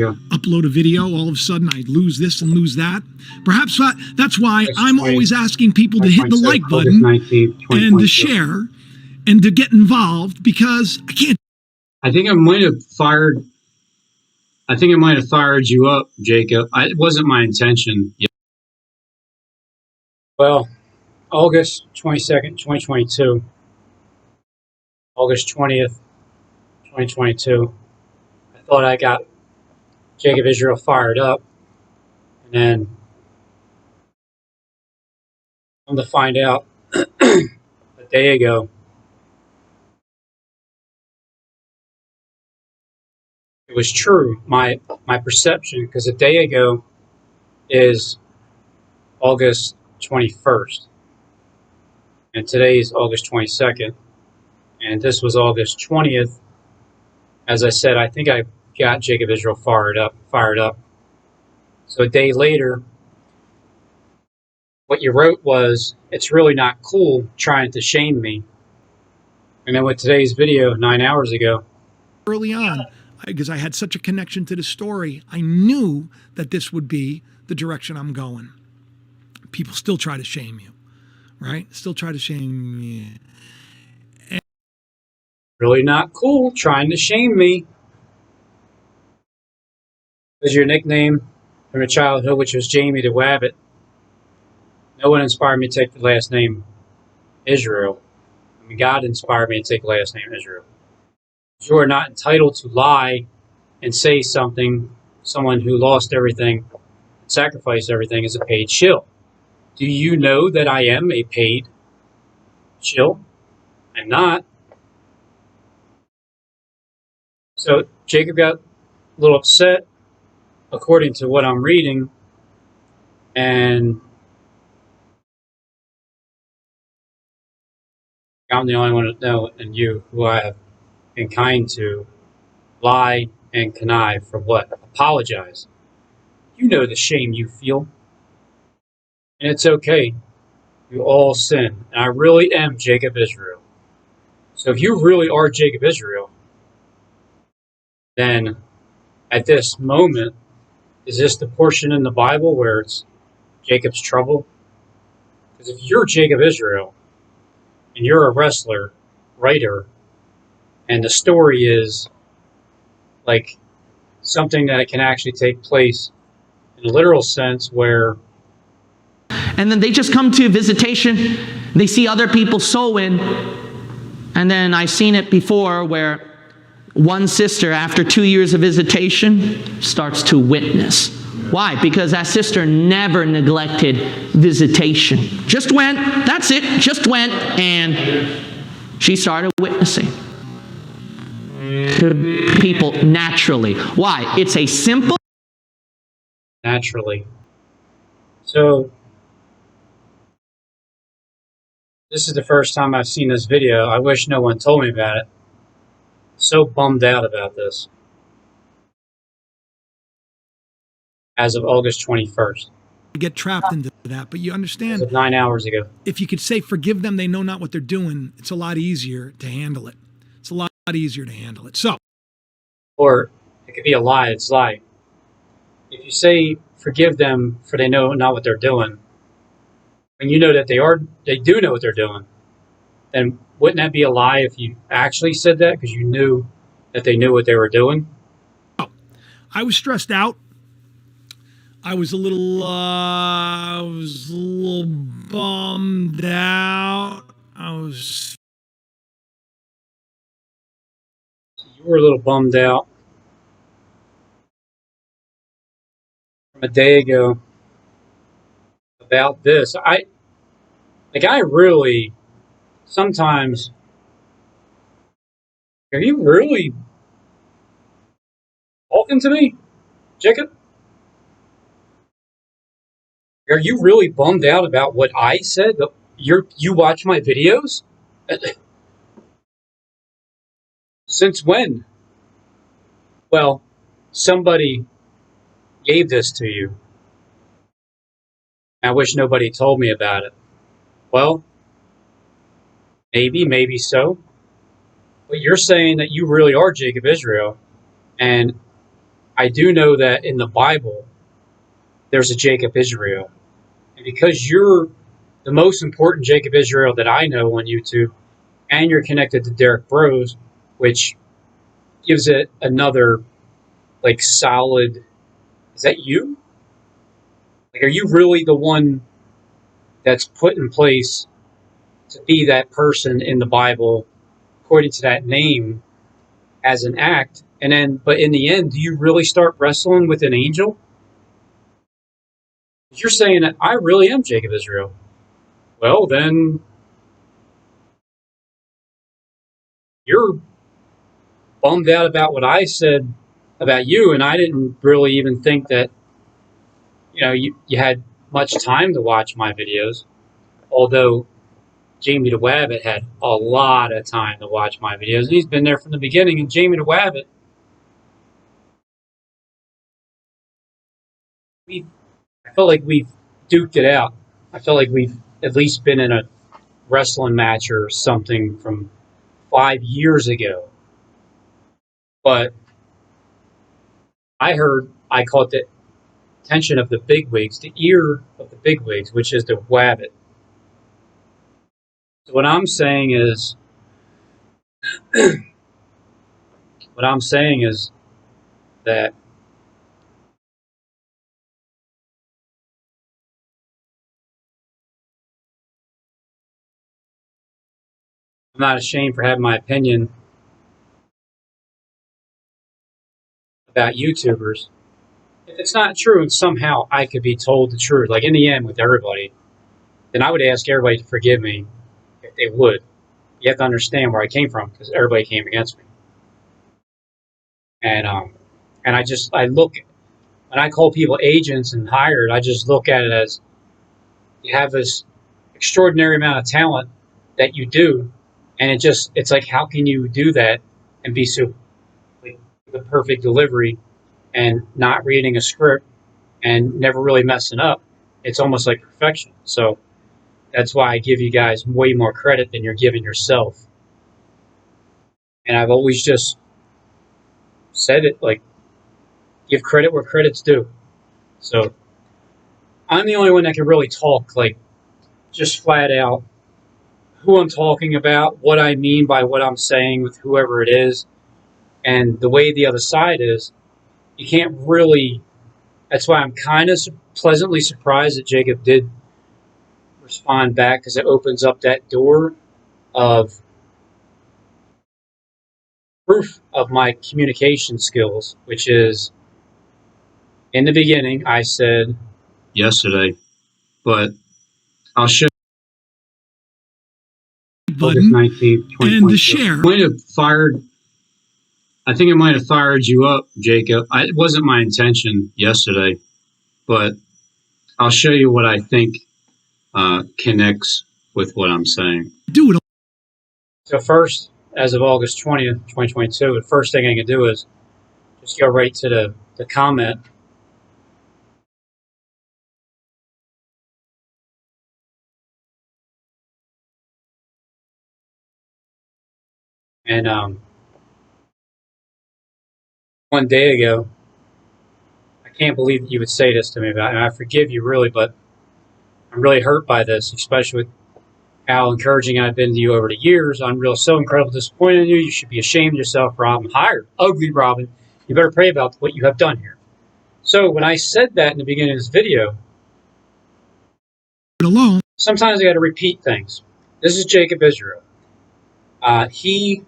upload a video, all of a sudden I lose this and lose that. Perhaps that's why I'm always asking people to hit the like button and to share and to get involved, because I can't. I think I might have fired you up, Jacob. It wasn't my intention. Well, August 22nd, 2022. August 20th, 2022. I thought I got Jacob Israel fired up, and then come to find out a day ago, it was true, my perception, because a day ago is August 21st, and today is August 22nd, and this was August 20th. As I said, I think I got Jacob Israel fired up. So a day later, what you wrote was, "It's really not cool trying to shame me." And then with today's video 9 hours ago, early on, because I had such a connection to the story, I knew that this would be the direction I'm going. People still try to shame you, right? Still try to shame you. Really not cool trying to shame me. Was your nickname from your childhood, which was Jamie the Wabbit. No one inspired me to take the last name Israel. I mean, God inspired me to take the last name Israel. You are not entitled to lie and say something. Someone who lost everything, sacrificed everything, is a paid shill. Do you know that I am a paid shill? I'm not. So Jacob got a little upset, according to what I'm reading, and I'm the only one to know, and you, who I have been kind to, lie and connive for what? Apologize. You know the shame you feel. And it's okay. You all sin. And I really am Jacob Israel. So if you really are Jacob Israel, then at this moment, is this the portion in the Bible where it's Jacob's trouble? Because if you're Jacob Israel, and you're a wrestler, writer, and the story is like something that can actually take place in a literal sense, where and then they just come to visitation, they see other people sowing, and then I've seen it before where one sister, after 2 years of visitation, starts to witness. Why? Because that sister never neglected visitation. Just went, that's it, just went, and she started witnessing to people naturally. Why? It's a simple... Naturally. So, this is the first time I've seen this video. I wish no one told me about it. So bummed out about this. As of August 21st. Get trapped into that, but you understand, as of 9 hours ago. If you could say, forgive them, they know not what they're doing, it's a lot easier to handle it. It's a lot easier to handle it. So, or it could be a lie, it's lie. If you say, forgive them, for they know not what they're doing, and you know that they do know what they're doing, then wouldn't that be a lie if you actually said that, because you knew that they knew what they were doing? I was stressed out. I was a little bummed out. You were a little bummed out from a day ago about this. I really, sometimes, are you really talking to me, Jacob? Are you really bummed out about what I said? You watch my videos? Since when? Well, somebody gave this to you. I wish nobody told me about it. Well, maybe so. But you're saying that you really are Jacob Israel, and I do know that in the Bible, there's a Jacob Israel. And because you're the most important Jacob Israel that I know on YouTube, and you're connected to Derek Bros, which gives it another, like, solid, is that you? Like, are you really the one that's put in place to be that person in the Bible, according to that name, as an act? And then, but in the end, do you really start wrestling with an angel? You're saying that I really am Jacob Israel. Well, then you're bummed out about what I said about you, and I didn't really even think that, you had much time to watch my videos, although Jamie the Wabbit had a lot of time to watch my videos, and he's been there from the beginning. And Jamie the Wabbit, I felt like we've duked it out. I felt like we've at least been in a wrestling match or something from 5 years ago. But I caught the attention of the bigwigs, the ear of the bigwigs, which is the Wabbit. So what I'm saying is that I'm not ashamed for having my opinion about YouTubers. If it's not true and somehow I could be told the truth, like in the end with everybody, then I would ask everybody to forgive me if they would. You have to understand where I came from, because everybody came against me. And I look, when I call people agents and hired, I just look at it as you have this extraordinary amount of talent that you do, and it's like, how can you do that and be so, like, the perfect delivery and not reading a script and never really messing up? It's almost like perfection. So that's why I give you guys way more credit than you're giving yourself. And I've always just said it, like, give credit where credit's due. So I'm the only one that can really talk, like, just flat out who I'm talking about, what I mean by what I'm saying with whoever it is. And the way the other side is, you can't really, that's why I'm kind of pleasantly surprised that Jacob did respond back, because it opens up that door of proof of my communication skills, which is, in the beginning, I said yesterday, but I'll show button 19th, and the share. I think I might have fired you up, Jacob. It wasn't my intention yesterday, but I'll show you what I think connects with what I'm saying. Do it. So first, as of August 20th, 2022, the first thing I can do is just go right to the comment. And one day ago, I can't believe that you would say this to me, and I forgive you really, but I'm really hurt by this, especially with how encouraging I've been to you over the years. I'm so incredibly disappointed in you. You should be ashamed of yourself, Robin. Hired. Ugly Robin. You better pray about what you have done here. So when I said that in the beginning of this video, alone, sometimes I got to repeat things. This is Jacob Israel. He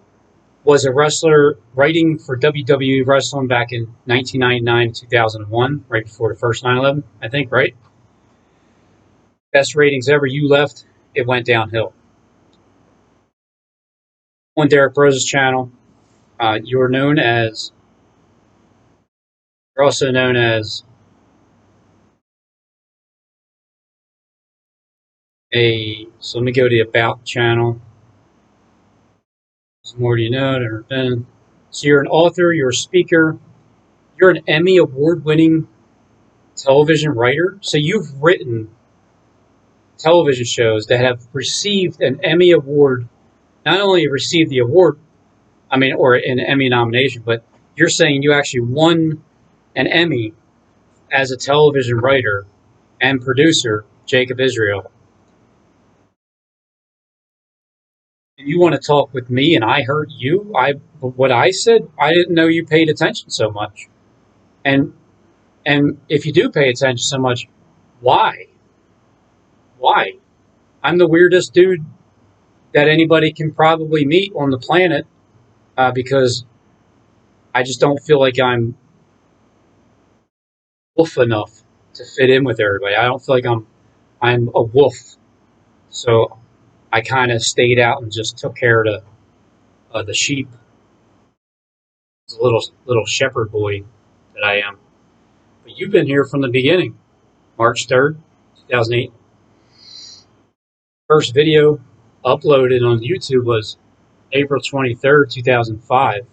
was a wrestler writing for WWE Wrestling back in 1999, 2001, right before the first 9/11, I think, right? Best ratings ever. You left, it went downhill. On Derek Bros' channel, you're also known as so let me go to the About channel. Some more do you know, never been. So you're an author, you're a speaker, you're an Emmy award-winning television writer. So you've written television shows that have received an Emmy award. Not only received the award, or an Emmy nomination, but you're saying you actually won an Emmy as a television writer and producer, Jacob Israel. And you want to talk with me and I hurt you? What I said, I didn't know you paid attention so much. And if you do pay attention so much, why? Why? I'm the weirdest dude that anybody can probably meet on the planet, because I just don't feel like I'm wolf enough to fit in with everybody. I don't feel like I'm a wolf. So I kind of stayed out and just took care of the sheep. It's a little shepherd boy that I am. But you've been here from the beginning. March 3rd, 2008. First video uploaded on YouTube was April 23rd, 2005.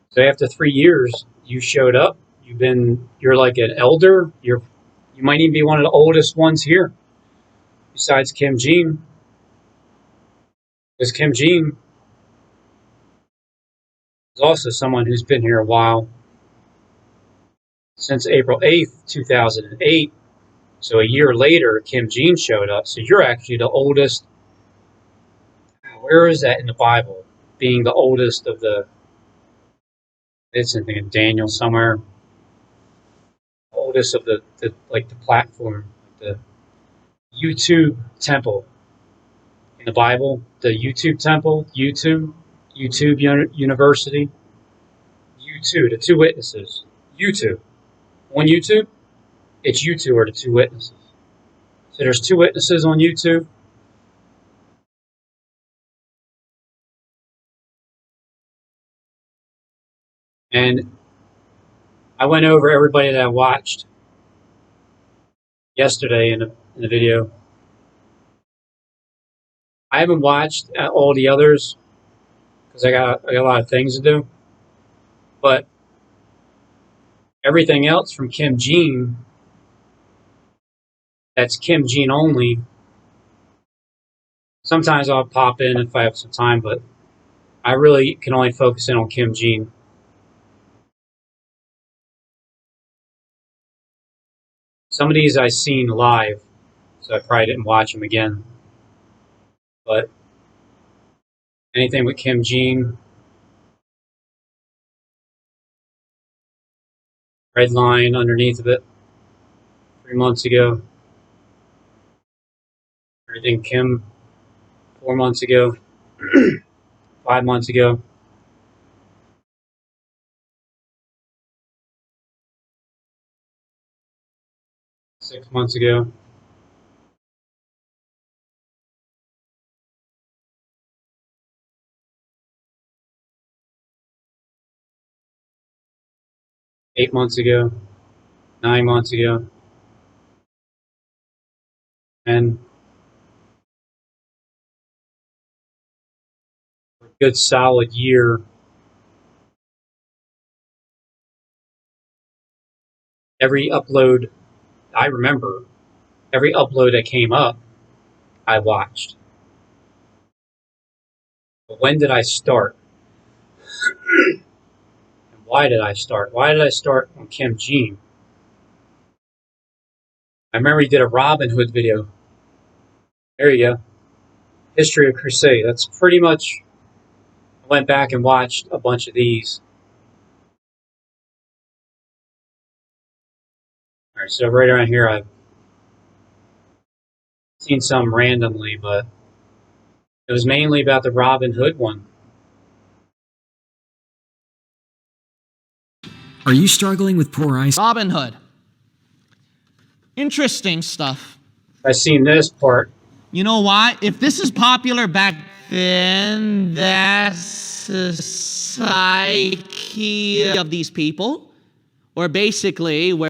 So after 3 years, you showed up. You're like an elder. You might even be one of the oldest ones here, besides Kim Jean. Because Kim Jean is also someone who's been here a while, since April 8th, 2008. So a year later, Kim Jean showed up. So you're actually the oldest. Where is that in the Bible? Being the oldest of the. It's in Daniel somewhere. Oldest of the platform, the YouTube temple in the Bible. The YouTube temple, YouTube University. You2, the two witnesses. YouTube. On YouTube, it's you two are the two witnesses. So there's two witnesses on YouTube. And I went over everybody that I watched yesterday in the video. I haven't watched all the others because I got a lot of things to do. But everything else from Kim Jean, that's Kim Jean only. Sometimes I'll pop in if I have some time, but I really can only focus in on Kim Jean. Some of these I've seen live, so I probably didn't watch them again. But anything with Kim Jean, red line underneath of it, 3 months ago. Everything Kim, 4 months ago, 5 months ago. Six months ago. Eight months ago. 9 months ago. And a good solid year. Every upload, I remember, every upload that came up, I watched. But when did I start? And why did I start? Why did I start on Kim Jean? I remember he did a Robin Hood video. There you go. History of Crusade. That's pretty much, I went back and watched a bunch of these. Alright, so right around here I've seen some randomly, but it was mainly about the Robin Hood one. Are you struggling with poor eyesight? Robin Hood. Interesting stuff. I've seen this part. You know why? If this is popular back then, that's the psyche of these people. Or basically, where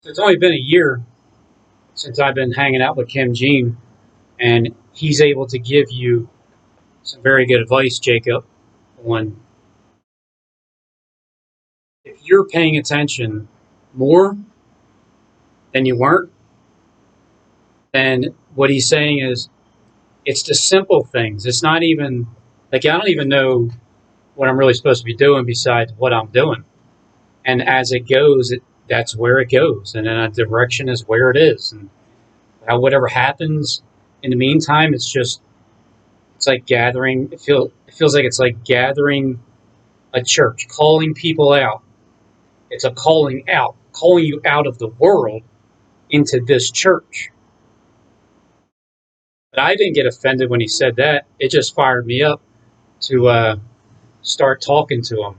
It's only been a year since I've been hanging out with Kim Jean, and he's able to give you some very good advice, Jacob, on if you're paying attention more than you weren't, then what he's saying is it's the simple things. It's not even, like, I don't even know what I'm really supposed to be doing besides what I'm doing. And as it goes, that's where it goes. And then a direction is where it is. And whatever happens in the meantime, it's like gathering. It feels like it's like gathering a church, calling people out. It's a calling out, calling you out of the world into this church. But I didn't get offended when he said that. It just fired me up to start talking to him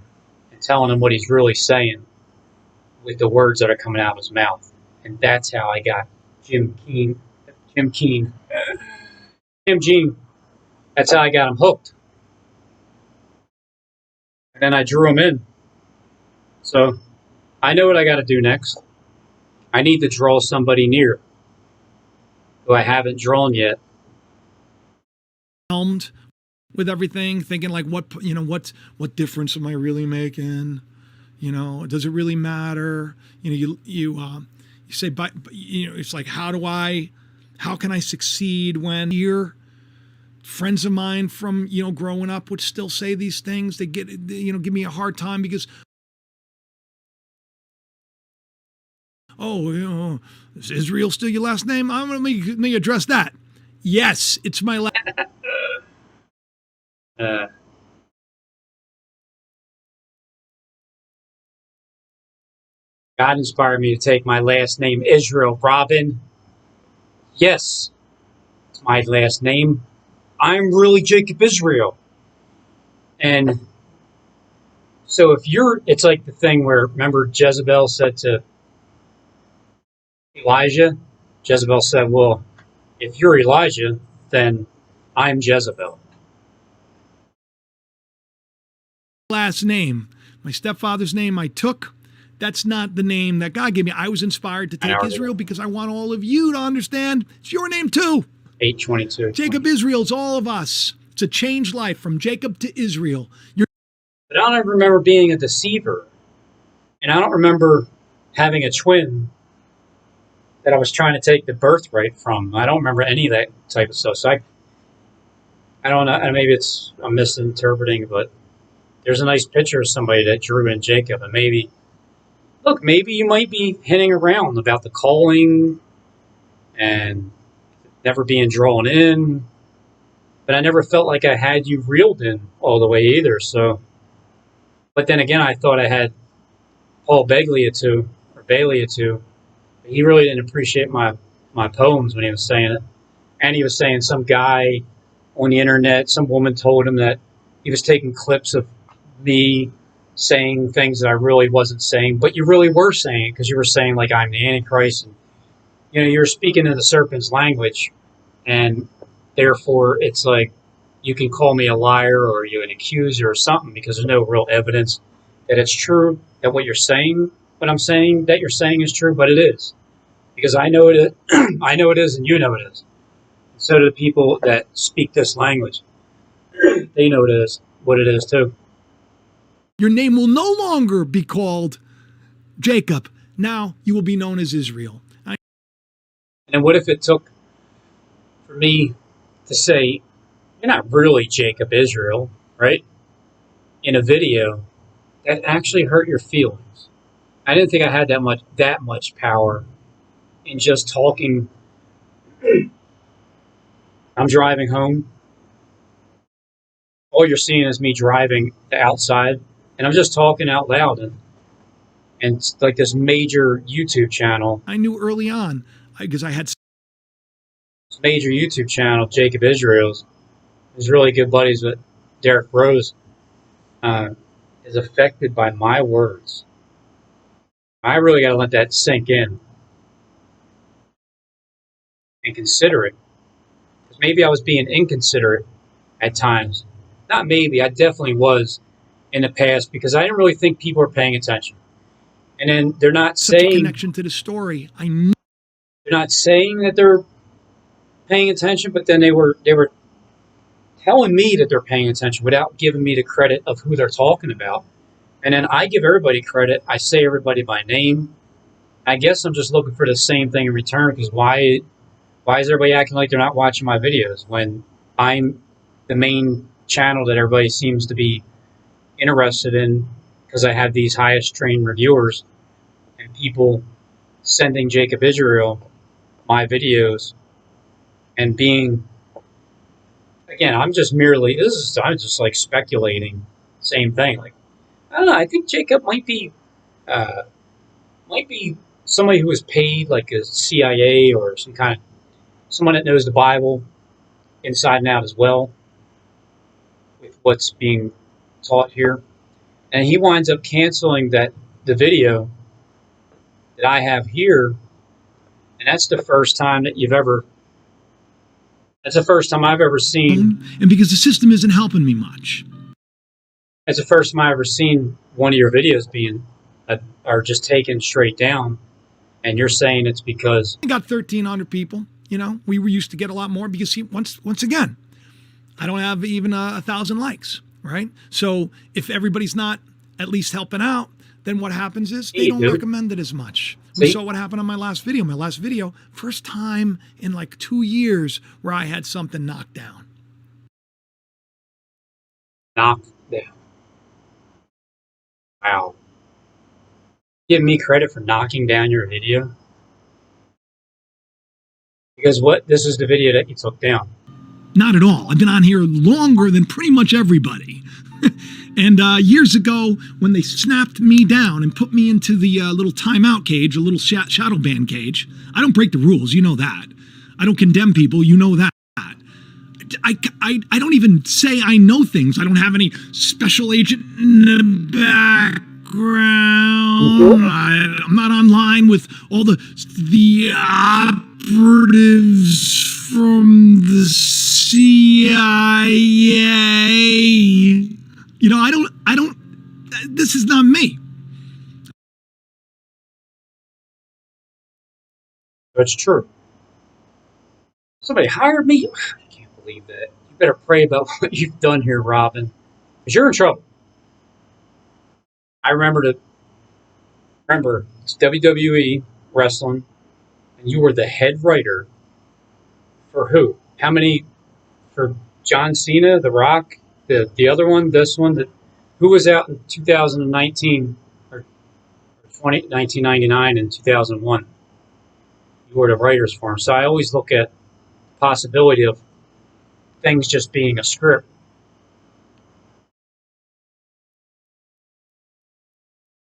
and telling him what he's really saying with the words that are coming out of his mouth. And that's how I got Jim Gene. That's how I got him hooked. And then I drew him in. So I know what I got to do next. I need to draw somebody near who I haven't drawn yet. With everything, thinking like, what difference am I really making? Does it really matter? You say, but it's like, how can I succeed when here? Friends of mine from growing up would still say these things. They give me a hard time because, is Israel still your last name? Let me address that. Yes, it's my last. God inspired me to take my last name, Israel Robin. Yes, it's my last name. I'm really Jacob Israel. And so it's like the thing where, remember Jezebel said to Elijah? Jezebel said, well, if you're Elijah, then I'm Jezebel. Last name, my stepfather's name I took. That's not the name that God gave me. I was inspired to take Israel because I want all of you to understand it's your name too. 8:22. Jacob Israel's all of us. It's a changed life from Jacob to Israel. But I don't remember being a deceiver. And I don't remember having a twin that I was trying to take the birthright from. I don't remember any of that type of stuff. So I don't know. Maybe I'm misinterpreting, but there's a nice picture of somebody that drew in Jacob. And maybe you might be hinting around about the calling and never being drawn in. But I never felt like I had you reeled in all the way either. So, but then again, I thought I had Paul Bailey too. He really didn't appreciate my poems when he was saying it. And he was saying some guy on the internet, some woman told him that he was taking clips of me saying things that I really wasn't saying, but you really were saying it because you were saying like I'm the Antichrist, and you were speaking in the serpent's language, and therefore it's like you can call me a liar or you an accuser or something because there's no real evidence that it's true that what you're saying, what I'm saying that you're saying is true, but it is because I know it. I know it is, and you know it is. So do the people that speak this language. They know what it is too. Your name will no longer be called Jacob. Now you will be known as Israel. And what if it took for me to say, you're not really Jacob Israel, right? In a video that actually hurt your feelings. I didn't think I had that much power in just talking. I'm driving home. All you're seeing is me driving outside. And I'm just talking out loud, and it's like this major YouTube channel. I knew early on because I had this major YouTube channel, Jacob Israel's, is really good buddies with Derek Rose, is affected by my words. I really got to let that sink in and consider it. Because maybe I was being inconsiderate at times. Not maybe, I definitely was in the past because I didn't really think people were paying attention. And then they're not such saying a connection to the story. They're not saying that they're paying attention, but then they were telling me that they're paying attention without giving me the credit of who they're talking about. And then I give everybody credit. I say everybody by name. I guess I'm just looking for the same thing in return because why is everybody acting like they're not watching my videos when I'm the main channel that everybody seems to be interested in, because I have these highest trained reviewers and people sending Jacob Israel my videos and being, again, I'm just like speculating. Same thing. Like, I don't know. I think Jacob might be somebody who was paid, like a CIA or someone that knows the Bible inside and out as well, with what's being taught here. And he winds up canceling the video that I have here, and that's the first time I've ever seen. And because the system isn't helping me much. That's the first time I ever seen one of your videos being are just taken straight down, and you're saying it's because I got 1,300 people. You know, we were used to get a lot more because once again, I don't have even 1,000 likes, right? So if everybody's not at least helping out, then what happens is they don't recommend it as much. We saw what happened on my last video. My last video, first time in like 2 years where I had something knocked down. Knocked down. Wow. Give me credit for knocking down your video? Because this is the video that you took down. Not at all. I've been on here longer than pretty much everybody. And years ago, when they snapped me down and put me into the little timeout cage, a little shadow ban cage, I don't break the rules, you know that. I don't condemn people, you know that. I don't even say I know things. I don't have any special agent in the background. I'm not online with all the operatives from the CIA. You know, I don't, this is not me. That's true. Somebody hired me? I can't believe that. You better pray about what you've done here, Robin, because you're in trouble. I remember it's WWE wrestling, and you were the head writer for who? How many? For John Cena, The Rock, the other one, this one, who was out in 2019 or 1999 and 2001? You were the writers for him. So I always look at the possibility of things just being a script.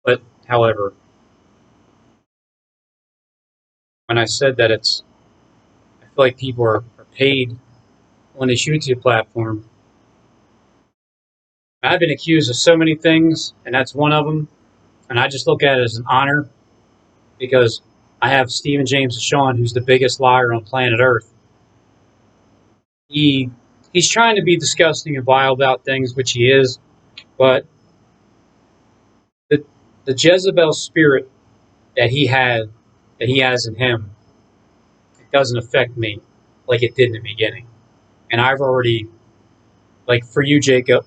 But, however, when I said that I feel like people are paid on this YouTube platform. I've been accused of so many things, and that's one of them. And I just look at it as an honor because I have Stephen James Deshawn, who's the biggest liar on planet Earth. He's trying to be disgusting and vile about things, which he is, but the Jezebel spirit that he has in him, it doesn't affect me like it did in the beginning. And I've already, like for you, Jacob,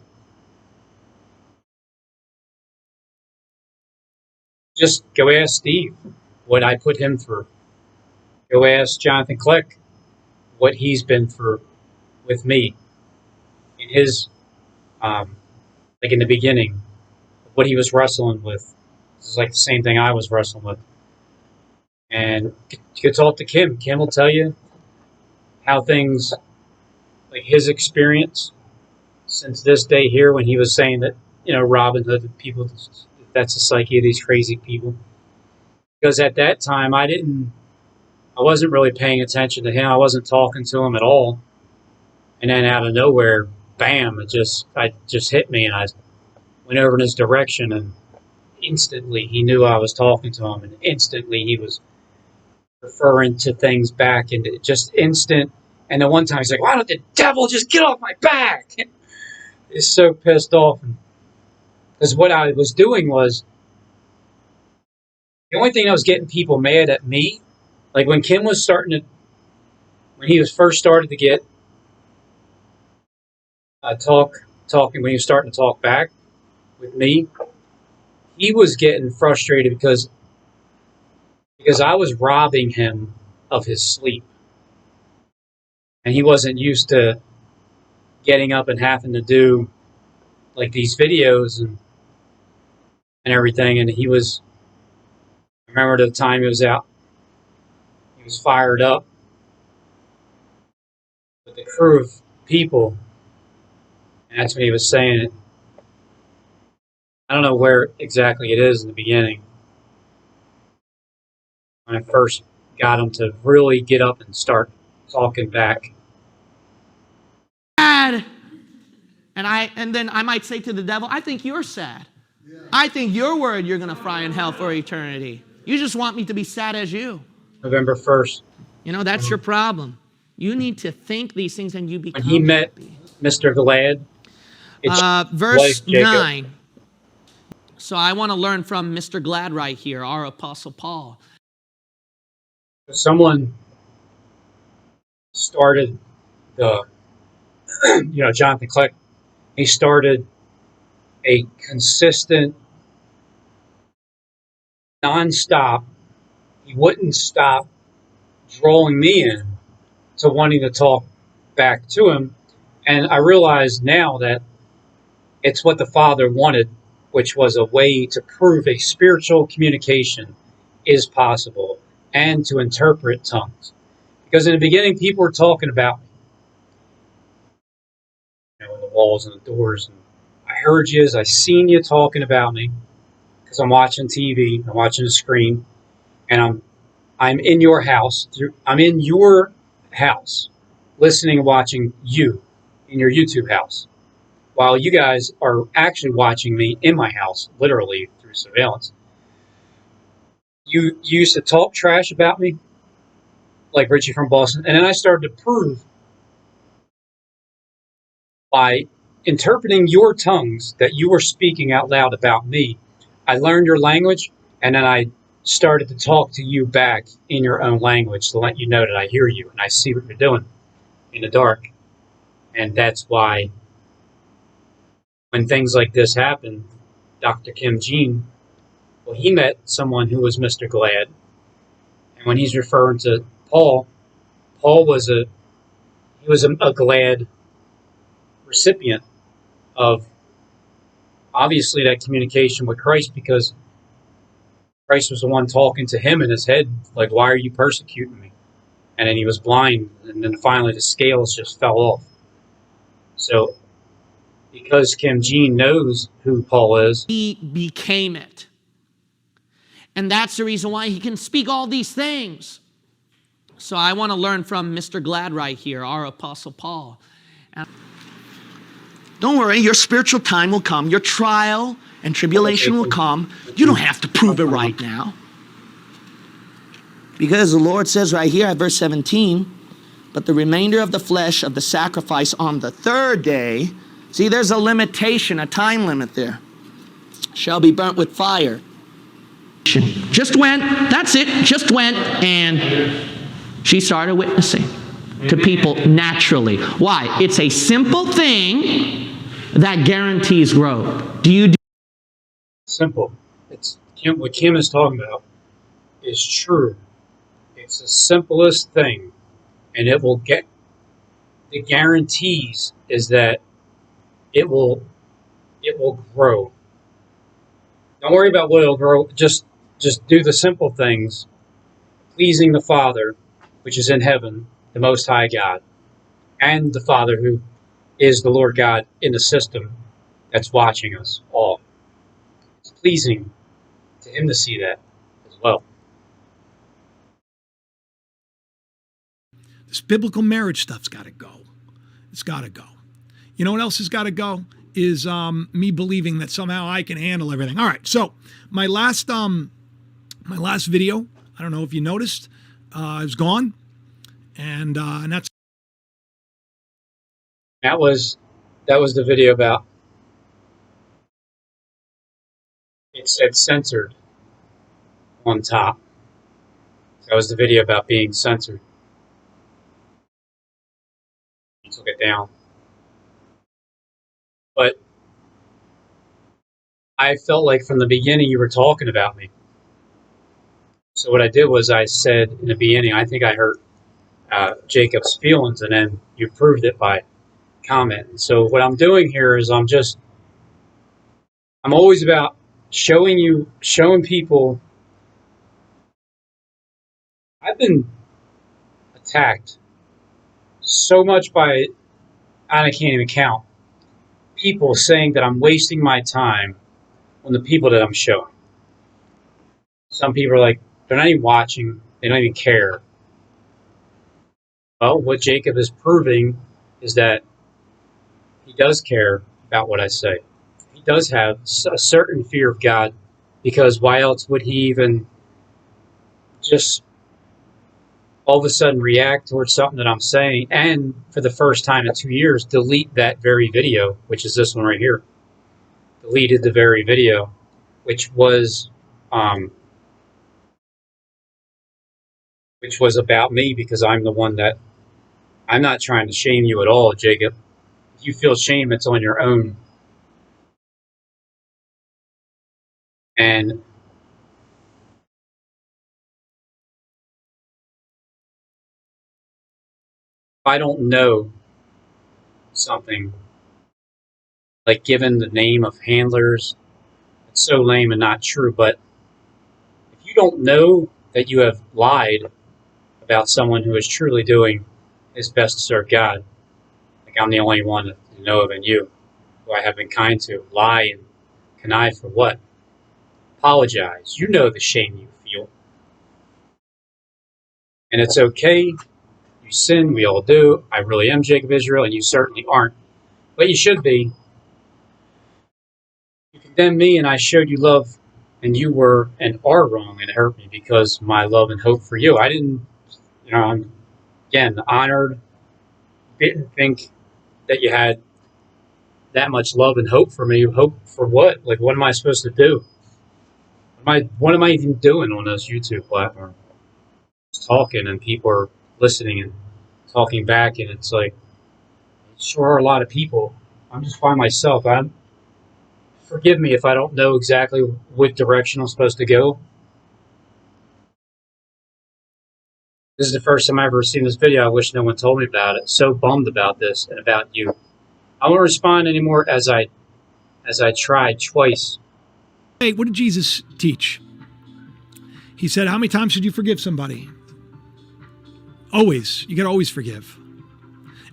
just go ask Steve what I put him through. Go ask Jonathan Click what he's been through with me in his, like in the beginning, what he was wrestling with. This is like the same thing I was wrestling with. And you could talk to Kim. Kim will tell you how things, like his experience since this day here when he was saying that, you know, Robin Hood, people, that's the psyche of these crazy people. Because at that time, I wasn't really paying attention to him. I wasn't talking to him at all. And then out of nowhere, bam, it just hit me, and I went over in his direction, and instantly he knew I was talking to him, and instantly he was referring to things back, and just instant. And then one time he's like, "Why don't the devil just get off my back?" He's so pissed off. Because what I was doing was, the only thing that was getting people mad at me, like when Kim was when he was first started to get talking, when he was starting to talk back with me, he was getting frustrated because I was robbing him of his sleep. And he wasn't used to getting up and having to do like these videos and everything. And I remember the time he was out, he was fired up with a crew of people. And that's when he was saying it. I don't know where exactly it is in the beginning. When I first got him to really get up and start talking back. Sad. And then I might say to the devil, I think you're sad. I think you're worried you're going to fry in hell for eternity. You just want me to be sad as you. November 1st. You know, that's your problem. You need to think these things and you become When he met happy. Mr. Glad, Verse 9. So I want to learn from Mr. Glad right here, our Apostle Paul. someone started Jonathan Kleck, he started a consistent, nonstop, he wouldn't stop drawing me in to wanting to talk back to him. And I realize now that it's what the Father wanted, which was a way to prove a spiritual communication is possible and to interpret tongues. Because in the beginning, people were talking about me, in the walls and the doors. And I heard you, I seen you talking about me, because I'm watching TV, I'm watching the screen, and I'm in your house. I'm in your house, listening and watching you in your YouTube house, while you guys are actually watching me in my house, literally through surveillance. You used to talk trash about me, like Richie from Boston, and then I started to prove by interpreting your tongues that you were speaking out loud about me. I learned your language, and then I started to talk to you back in your own language to let you know that I hear you and I see what you're doing in the dark. And that's why when things like this happen, Dr. Kim Jean, well, he met someone who was Mr. Glad. And when he's referring to Paul was a glad recipient of obviously that communication with Christ, because Christ was the one talking to him in his head, like, why are you persecuting me? And then he was blind, and then finally the scales just fell off. So because Kim Jean knows who Paul is, He became it. And that's the reason why he can speak all these things. So I want to learn from Mr. Glad right here, our Apostle Paul. Don't worry, your spiritual time will come. Your trial and tribulation will come. You don't have to prove it right now. Because the Lord says right here at verse 17, but the remainder of the flesh of the sacrifice on the third day, see, there's a limitation, a time limit there, shall be burnt with fire. Just went, that's it, just went, and she started witnessing to people naturally. Why? It's a simple thing that guarantees growth. simple. It's what Kim is talking about is true. It's the simplest thing, and it will get the guarantees is that it will grow. Don't worry about what it'll grow. Just do the simple things, pleasing the Father, which is in heaven, the Most High God, and the Father who is the Lord God in the system that's watching us all. It's pleasing to him to see that as well. This biblical marriage stuff's got to go. It's got to go. You know what else has got to go? Is me believing that somehow I can handle everything. All right, so my last video, I don't know if you noticed, is gone, and that's That was the video about, it said censored on top. That was the video about being censored. You took it down. But I felt like from the beginning you were talking about me. So what I did was I said in the beginning, I think I hurt Jacob's feelings, and then you proved it by comment. So what I'm doing here is I'm just I'm always about showing people. I've been attacked so much by, I can't even count, people saying that I'm wasting my time on the people that I'm showing. Some people are like, they're not even watching, they don't even care. Well, what Jacob is proving is that he does care about what I say. He does have a certain fear of God, because why else would he even just all of a sudden react towards something that I'm saying, and for the first time in 2 years, delete that very video, which is this one right here. Deleted the very video, which was about me, because I'm the one that, I'm not trying to shame you at all, Jacob. If you feel shame, it's on your own. And if I don't know something, like given the name of handlers, it's so lame and not true, but if you don't know that you have lied about someone who is truly doing his best to serve God, like I'm the only one to know of in you, who I have been kind to, lie and connive for what? Apologize. You know the shame you feel. And it's okay. You sin, we all do. I really am Jacob Israel, and you certainly aren't. But you should be. You condemned me, and I showed you love, and you were and are wrong and hurt me because my love and hope for you. I didn't, I'm, again, honored. Didn't think that you had that much love and hope for me. Hope for what? Like, what am I supposed to do? What am I even doing on this YouTube platform? Just talking, and people are listening and talking back, and it's like, sure are a lot of people. I'm just by myself. Forgive me if I don't know exactly what direction I'm supposed to go. This is the first time I've ever seen this video. I wish no one told me about it. So bummed about this and about you. I won't respond anymore, as I tried twice. Hey, what did Jesus teach? He said, how many times should you forgive somebody? Always. You got to always forgive.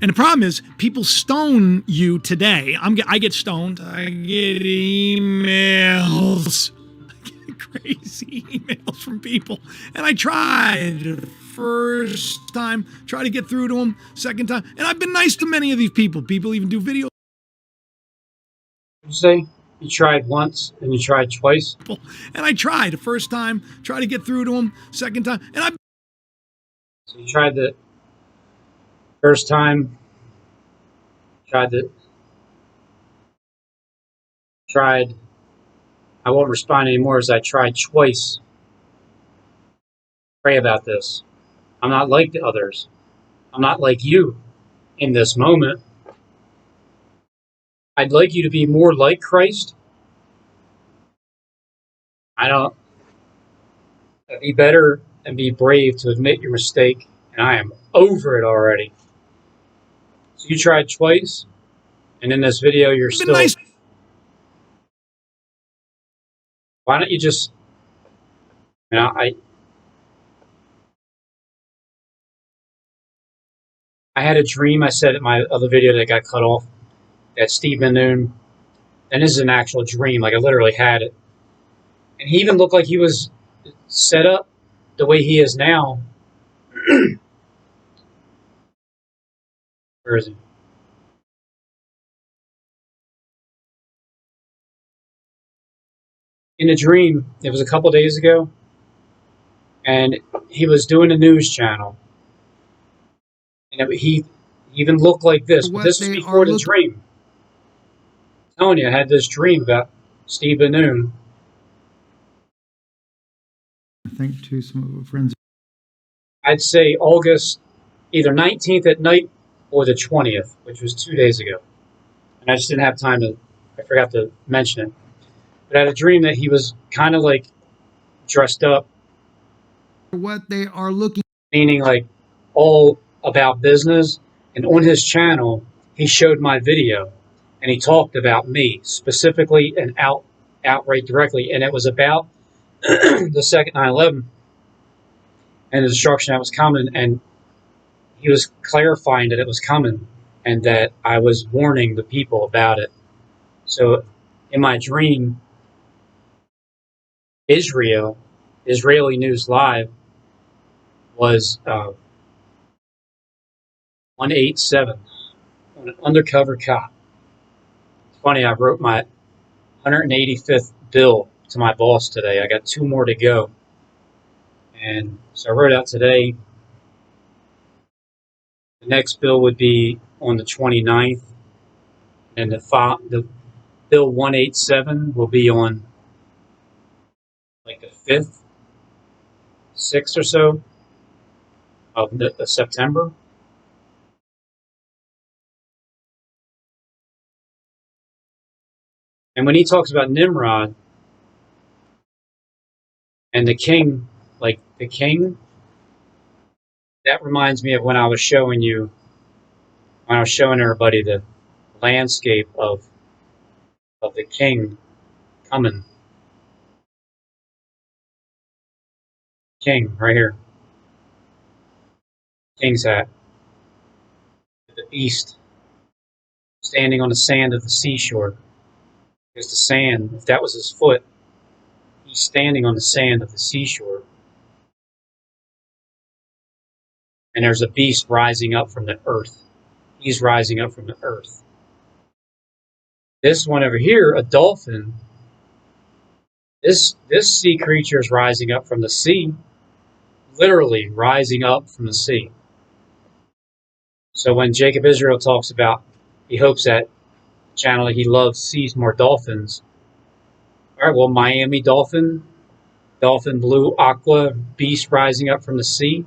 And the problem is, people stone you today. I get stoned. I get emails. I get crazy emails from people. And I tried first time, try to get through to them, second time. And I've been nice to many of these people. People even do videos. You say you tried once and you tried twice? And I tried the first time, try to get through to them, second time. And So you tried the first time, tried, I won't respond anymore, as I tried twice. Pray about this. I'm not like the others. I'm not like you in this moment. I'd like you to be more like Christ. Be better and be brave to admit your mistake, and I am over it already. So you tried twice, and in this video you're still... Nice. Why don't you just... I had a dream, I said in my other video that got cut off, that Steve Ben-Nun, and this is an actual dream, like I literally had it. And he even looked like he was set up the way he is now. Where is he? In a dream, it was a couple days ago, and he was doing a news channel. And he even looked like this. But this was before the dream. I'm telling you, I had this dream about Steve Ben-Nun. I think to some of our friends. I'd say August, either 19th at night or the 20th, which was 2 days ago. And I just didn't have time to, I forgot to mention it. But I had a dream that he was kind of like dressed up. What they are looking. Meaning like all about business. And on his channel, he showed my video. And he talked about me specifically and out outright directly, and it was about the second 9/11 and the destruction that was coming, and he was clarifying that it was coming and that I was warning the people about it. So in my dream, Israeli News Live was 187 on an undercover cop. It's funny, I wrote my 185th bill to my boss today. I got 2 more to go. And so I wrote out today. The next bill would be on the 29th. And the bill 187 will be on like the 5th, 6th or so of September. And when he talks about Nimrod and the king, like the king, that reminds me of when I was showing everybody the landscape of the king coming. King, right here. King's hat. The beast standing on the sand of the seashore. Because the sand, if that was his foot, he's standing on the sand of the seashore. And there's a beast rising up from the earth. He's rising up from the earth. This one over here, a dolphin, this sea creature is rising up from the sea. Literally rising up from the sea. So when Jacob Israel talks about, he hopes that channel he loves sees more dolphins. All right, well, Miami dolphin, dolphin blue, aqua, beast rising up from the sea.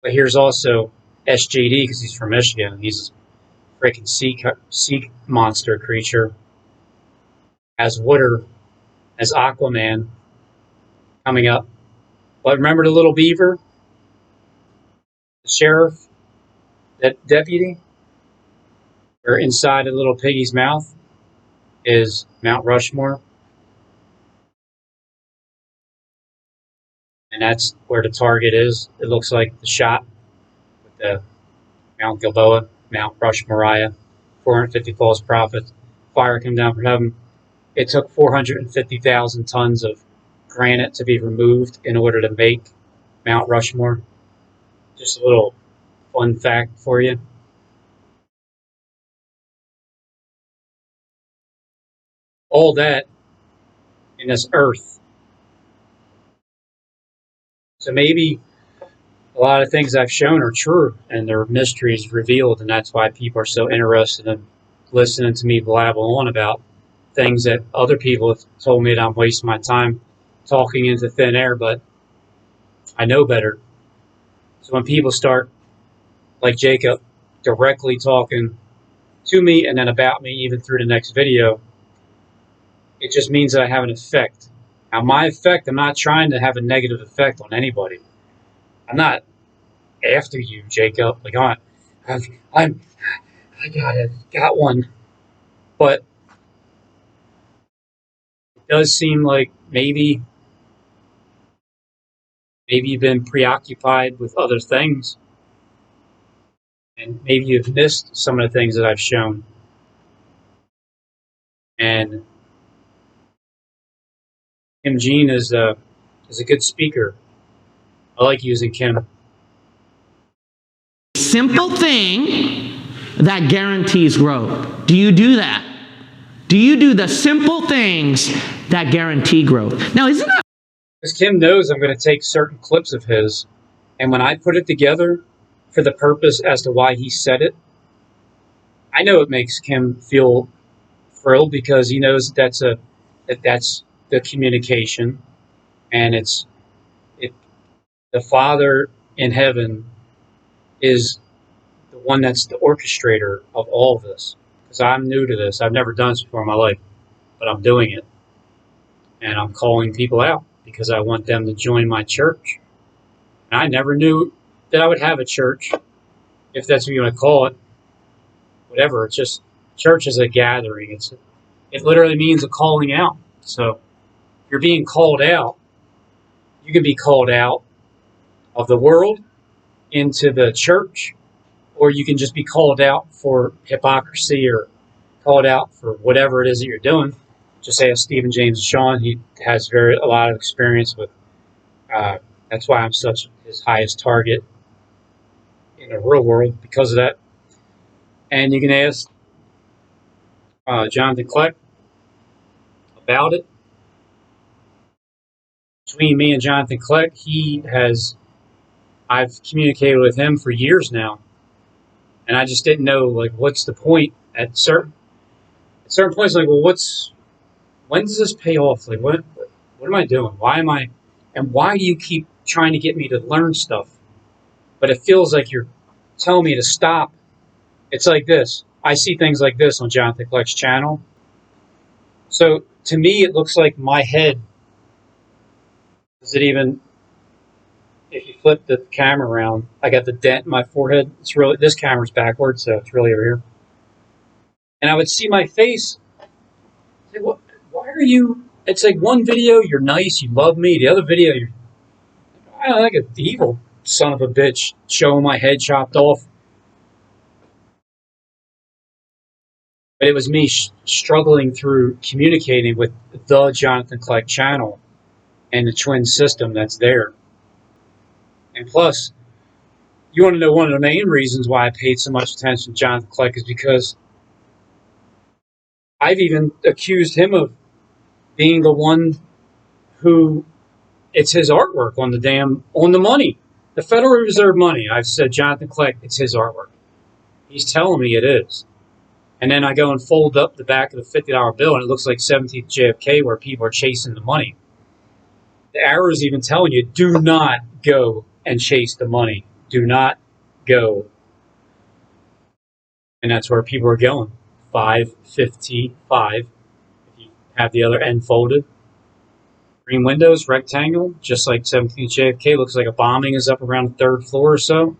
But here's also SJD, because he's from Michigan. He's a freaking sea monster creature. As water, as Aquaman coming up. But remember the little beaver? The sheriff? That deputy? Or inside a little piggy's mouth is Mount Rushmore. And that's where the target is. It looks like the shot with the Mount Gilboa, Mount Rushmoriah, 450 false prophets, fire came down from heaven. It took 450,000 tons of granite to be removed in order to make Mount Rushmore. Just a little fun fact for you. All that in this earth. So maybe a lot of things I've shown are true and there are mysteries revealed, and that's why people are so interested in listening to me blabble on about things that other people have told me that I'm wasting my time talking into thin air, but I know better. So when people start, like Jacob, directly talking to me and then about me even through the next video, it just means that I have an effect. Now, my effect, I'm not trying to have a negative effect on anybody. I'm not after you, Jacob. Like, I got one. But it does seem like maybe you've been preoccupied with other things. And maybe you've missed some of the things that I've shown. And Kim Jean is a good speaker. I like using Kim. Simple thing that guarantees growth. Do you do that? Do you do the simple things that guarantee growth? Now, isn't that? Because Kim knows I'm going to take certain clips of his, and when I put it together for the purpose as to why he said it, I know it makes Kim feel thrilled because he knows that's the communication, and the Father in heaven is the one that's the orchestrator of all of this. Because I'm new to this. I've never done this before in my life, but I'm doing it. And I'm calling people out because I want them to join my church. And I never knew that I would have a church, if that's what you want to call it. Whatever. It's just, church is a gathering. It literally means a calling out. So if you're being called out, you can be called out of the world into the church, or you can just be called out for hypocrisy or called out for whatever it is that you're doing. Just ask Stephen James Sean. He has a lot of experience with. That's why I'm such his highest target in the real world because of that. And you can ask Jonathan Kleck about it. Between me and Jonathan Kleck, I've communicated with him for years now, and I just didn't know like what's the point at certain points. Like, well, when does this pay off? Like, what am I doing? Why do you keep trying to get me to learn stuff? But it feels like you're telling me to stop. It's like this. I see things like this on Jonathan Kleck's channel. So to me, it looks like my head. Is it even? If you flip the camera around, I got the dent in my forehead. It's really, this camera's backwards, so it's really over here. And I would see my face. Say, what? Why are you? It's like one video, you're nice, you love me. The other video, you're like an evil son of a bitch, showing my head chopped off. But it was me struggling through communicating with the Jonathan Kleck channel and the twin system that's there. And plus, you want to know one of the main reasons why I paid so much attention to Jonathan Kleck is because I've even accused him of being the one who, it's his artwork on the money. The Federal Reserve money. I've said, Jonathan Kleck, it's his artwork. He's telling me it is. And then I go and fold up the back of the $50 bill, and it looks like 17th JFK where people are chasing the money. The arrow is even telling you, do not go and chase the money. Do not go. And that's where people are going. 555. If you have the other end folded. Green windows, rectangle, just like 17th JFK. Looks like a bombing is up around the 3rd floor or so.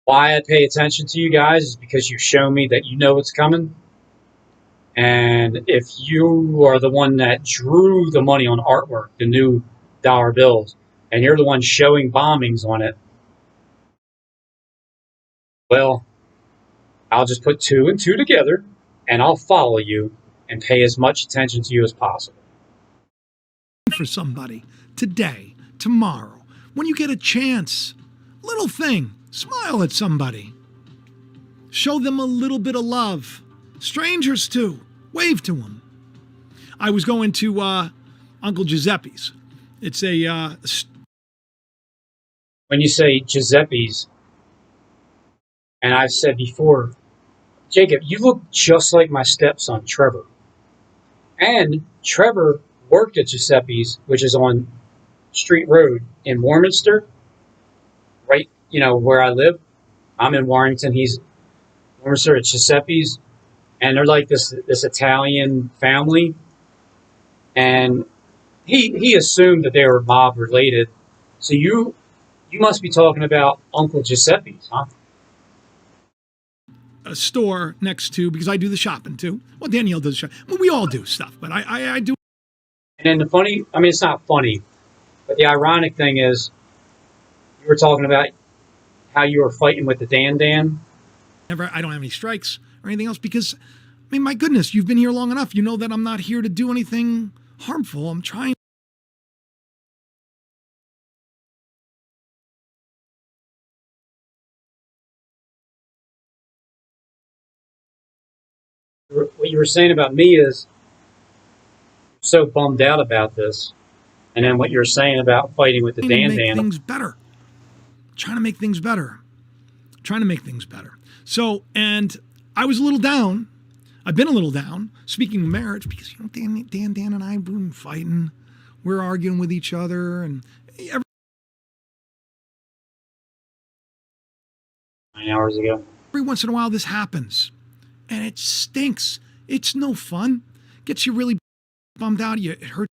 Why I pay attention to you guys is because you show me that you know what's coming. And if you are the one that drew the money on artwork, the new dollar bills, and you're the one showing bombings on it, well, I'll just put 2 and 2 together, and I'll follow you and pay as much attention to you as possible. For somebody today, tomorrow, when you get a chance, little thing, smile at somebody. Show them a little bit of love. Strangers too. Wave to them. I was going to Uncle Giuseppe's. It's a... When you say Giuseppe's, and I've said before, Jacob, you look just like my stepson, Trevor. And Trevor worked at Giuseppe's, which is on Street Road in Warminster, right, where I live. I'm in Warrington. He's Warminster at Giuseppe's. And they're like this Italian family. And he assumed that they were mob related. So you must be talking about Uncle Giuseppe's, huh? A store next to, because I do the shopping too. Well, Danielle does shopping. Well, we all do stuff, but I do. And then it's not funny, but the ironic thing is, you were talking about how you were fighting with the Dan. I don't have any strikes or anything else because, my goodness, you've been here long enough. You know that I'm not here to do anything harmful. I'm trying. What you were saying about me is you're so bummed out about this. And then what you're saying about fighting with the Dan. Things better. Trying to make things better. So, and I was a little down. I've been a little down, speaking of marriage, because, Dan and I have been fighting. We're arguing with each other. And 9 hours ago. Every once in a while this happens. And it stinks. It's no fun. Gets you really bummed out. It hurts.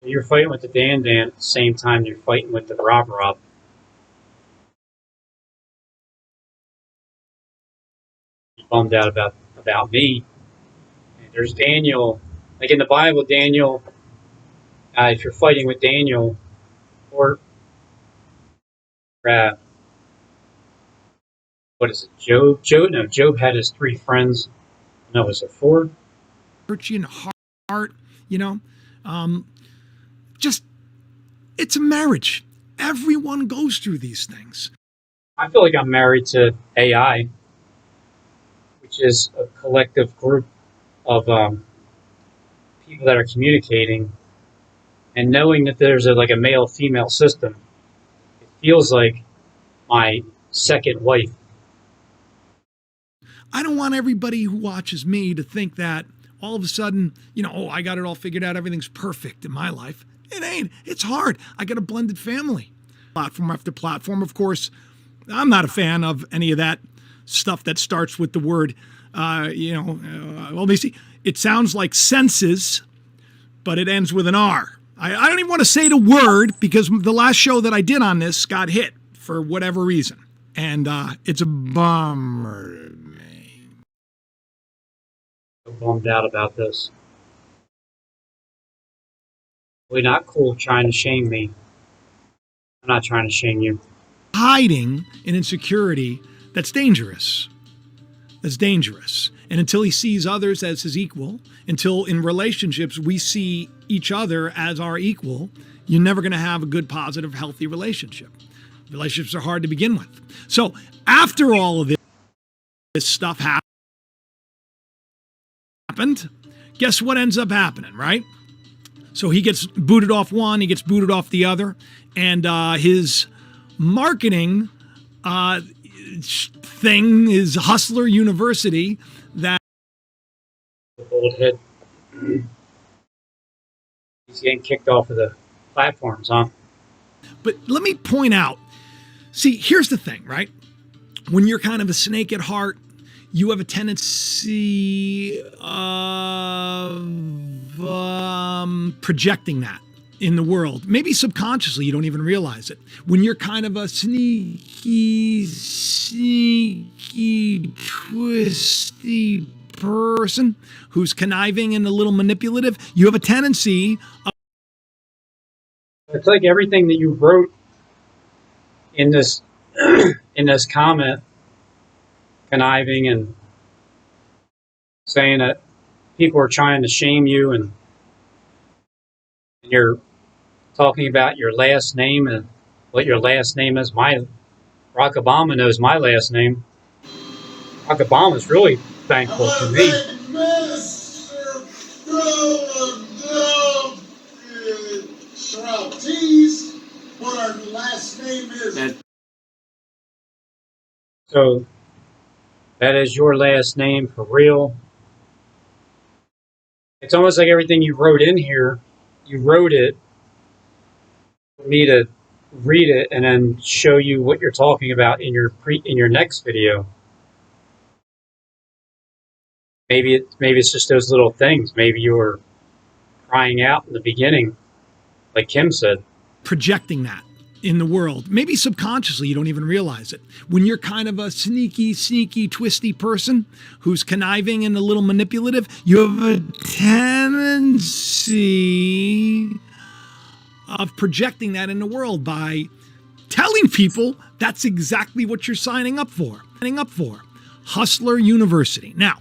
You're fighting with the Dan at the same time you're fighting with the Rob. bummed out about me. And there's Daniel, like in the Bible, Daniel. If you're fighting with Daniel, or what is it, Job? Job had his 3 friends. No, was it 4? Churchian heart, you know, just it's a marriage. Everyone goes through these things. I feel like I'm married to AI, which is a collective group of people that are communicating, and knowing that there's a male-female system, it feels like my second wife. I don't want everybody who watches me to think that all of a sudden, I got it all figured out. Everything's perfect in my life. It ain't. It's hard. I got a blended family. Platform after platform. Of course, I'm not a fan of any of that stuff that starts with the word, let me see. It sounds like senses, but it ends with an R. I don't even want to say the word because the last show that I did on this got hit for whatever reason. And it's a bummer. I'm bummed out about this. Really not cool trying to shame me. I'm not trying to shame you. Hiding an insecurity that's dangerous. That's dangerous. And until he sees others as his equal, until in relationships we see each other as our equal, you're never going to have a good, positive, healthy relationship. Relationships are hard to begin with. So after all of this stuff happened, guess what ends up happening, right? So he gets booted off one, he gets booted off the other, and his marketing thing is Hustler University. That old head. He's getting kicked off of the platforms, huh? But let me point out, see, here's the thing, right? When you're kind of a snake at heart, you have a tendency of projecting that in the world. Maybe subconsciously, you don't even realize it. When you're kind of a sneaky, twisty person who's conniving and a little manipulative, you have a tendency of... It's like everything that you wrote in this in this comment, conniving and saying that people are trying to shame you, and you're talking about your last name and what your last name is. Barack Obama knows my last name. Barack Obama's really thankful to me. What our last name is. So that is your last name for real. It's almost like everything you wrote in here, you wrote it for me to read it and then show you what you're talking about in your next video. Maybe it's just those little things. Maybe you were crying out in the beginning, like Kim said. Projecting that in the world. Maybe subconsciously, you don't even realize it. When you're kind of a sneaky, twisty person who's conniving and a little manipulative, you have a tendency of projecting that in the world by telling people that's exactly what you're signing up for. Hustler University. Now,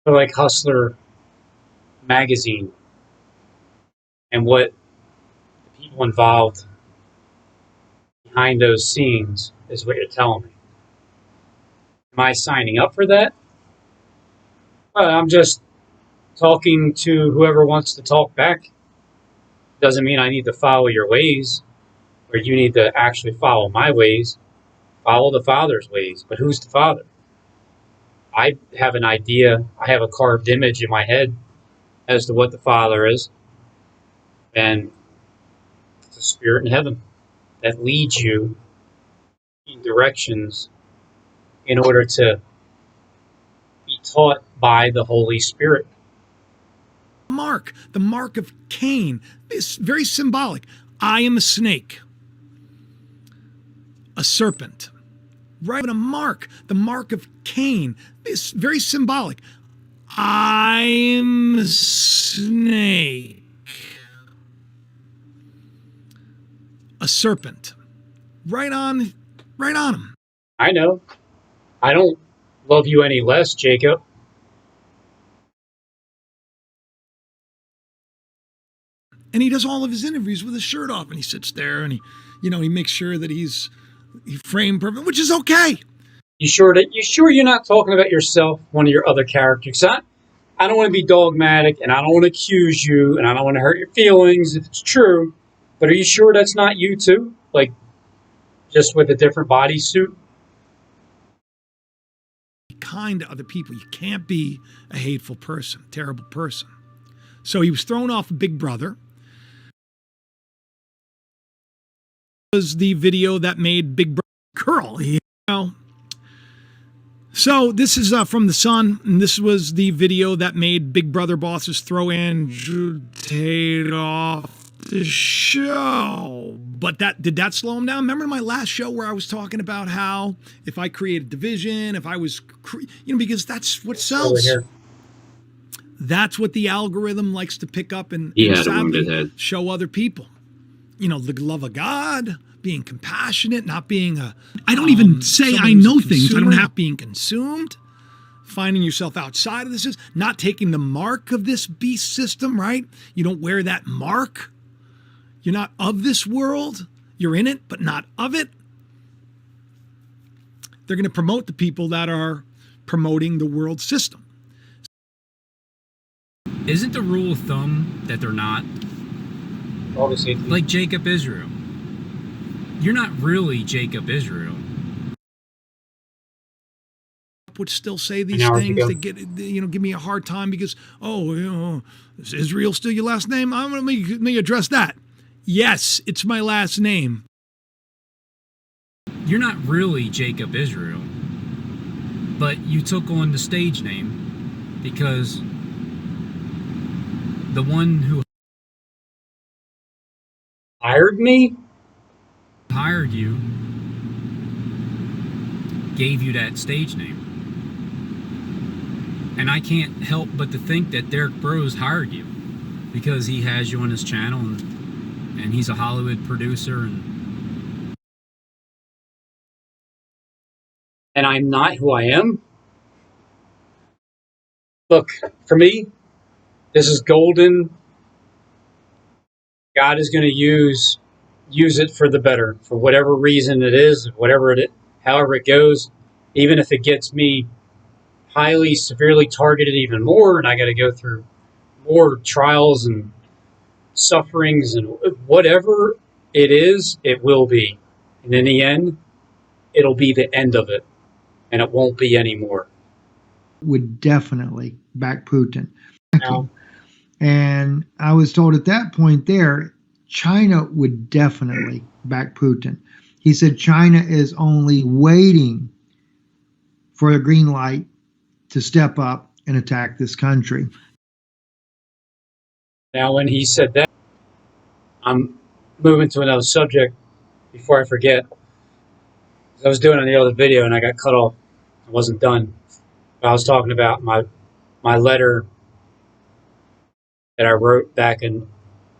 like Hustler magazine and what the people involved behind those scenes is what you're telling me. Am I signing up for that? Well, I'm just talking to whoever wants to talk back. Doesn't mean I need to follow your ways, or you need to actually follow my ways. Follow the Father's ways. But who's the Father? I have an idea. I have a carved image in my head as to what the Father is. And it's a spirit in heaven that leads you in directions in order to be taught by the Holy Spirit. The mark of Cain is very symbolic. I am a snake, a serpent. right? A mark, the mark of Cain. It's very symbolic. I'm a snake. A serpent. Right on him. I know. I don't love you any less, Jacob. And he does all of his interviews with his shirt off, and he sits there and he makes sure that he framed perfect, which is okay. You sure you're not talking about yourself, one of your other characters? I don't want to be dogmatic, and I don't want to accuse you, and I don't want to hurt your feelings if it's true. But are you sure that's not you too? Like, just with a different bodysuit? Be kind to other people. You can't be a hateful person, terrible person. So he was thrown off of Big Brother. Was the video that made Big Brother curl, So this is from The Sun, and this was the video that made Big Brother bosses throw Andrew Tate off the show. But did that slow him down? Remember my last show where I was talking about how if I created division, if I was, because that's what sells. That's what the algorithm likes to pick up and sadly show other people. The love of God, being compassionate, not being I don't even say I know things. I don't have being consumed. Finding yourself outside of this is not taking the mark of this beast system, right? You don't wear that mark. You're not of this world. You're in it, but not of it. They're going to promote the people that are promoting the world system. Isn't the rule of thumb that they're not? Obviously. Like Jacob Israel. You're not really Jacob Israel. Would still say these things. They give me a hard time because, is Israel still your last name? Let me address that. Yes, it's my last name. You're not really Jacob Israel, but you took on the stage name because the one who hired me? Hired you gave you that stage name. And I can't help but to think that Derek Bros hired you because he has you on his channel and he's a Hollywood producer and I'm not who I am? Look, for me, this is golden. God is going to use it for the better, for whatever reason it is, however it goes, even if it gets me highly, severely targeted even more, and I got to go through more trials and sufferings and whatever it is, it will be. And in the end, it'll be the end of it, and it won't be anymore. Would definitely back Putin. Now, And I was told at that point there, China would definitely back Putin. He said China is only waiting for a green light to step up and attack this country. Now, when he said that, I'm moving to another subject before I forget. I was doing the other video and I got cut off. I wasn't done. I was talking about my letter that I wrote back in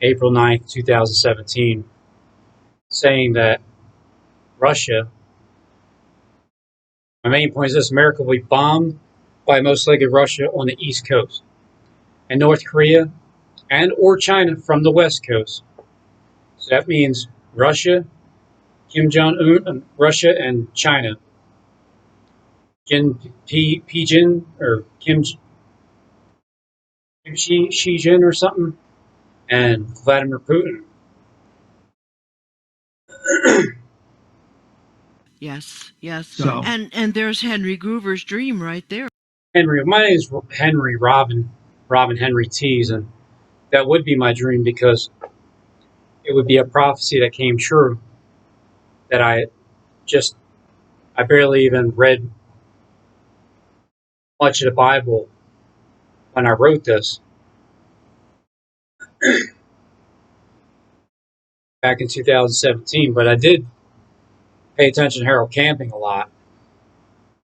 April 9th, 2017, saying that Russia, my main point is this: America will be bombed by most likely Russia on the East Coast, and North Korea and or China from the West Coast. So that means Russia, Kim Jong-un, Russia and China. Kim Xi Jin or something, and Vladimir Putin. Yes. So- And there's Henry Groover's dream right there. My name is Henry Robin Henry Tees, and that would be my dream because it would be a prophecy that came true that I barely even read much of the Bible when I wrote this back in 2017, but I did pay attention to Harold Camping a lot.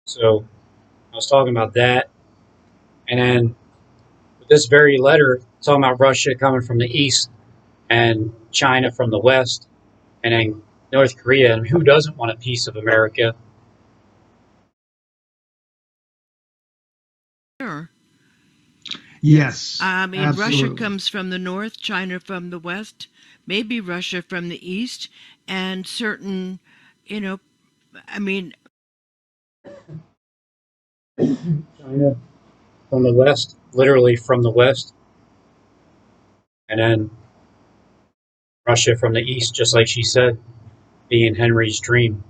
So I was talking about that. And then with this very letter, talking about Russia coming from the east and China from the west, and then North Korea. And who doesn't want a piece of America? There. Yes, I mean, Russia absolutely. comes from the north, China from the west, maybe Russia from the east, and certain, you know, I mean, China from the west, literally from the west, and then Russia from the east, just like she said, being Henry's dream.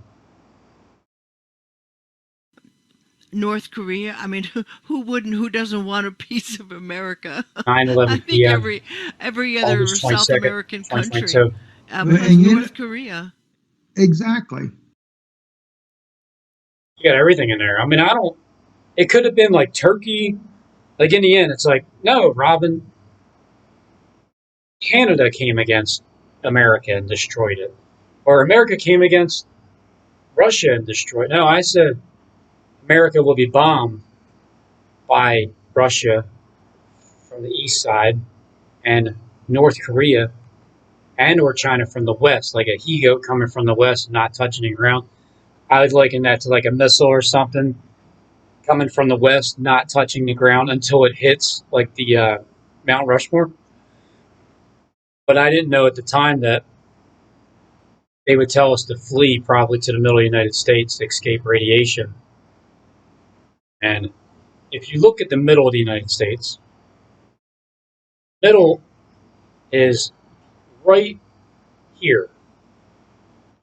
North Korea. I mean, who wouldn't? Who doesn't want a piece of America? I 9/11 think p.m. every other August South 22nd, American country 2022. has And you know, North Korea. exactly. You got everything in there. I mean, I don't. It could have been like Turkey. Like in the end, it's like, no, Robin. Canada came against America and destroyed it, or America came against Russia and destroyed. No, I said America will be bombed by Russia from the east side and North Korea and or China from the west, like a he-goat coming from the west, not touching the ground. I would liken that to like a missile or something coming from the west, not touching the ground until it hits like the Mount Rushmore. But I didn't know at the time that they would tell us to flee probably to the middle of the United States to escape radiation. And if you look at the middle of the United States, middle is right here,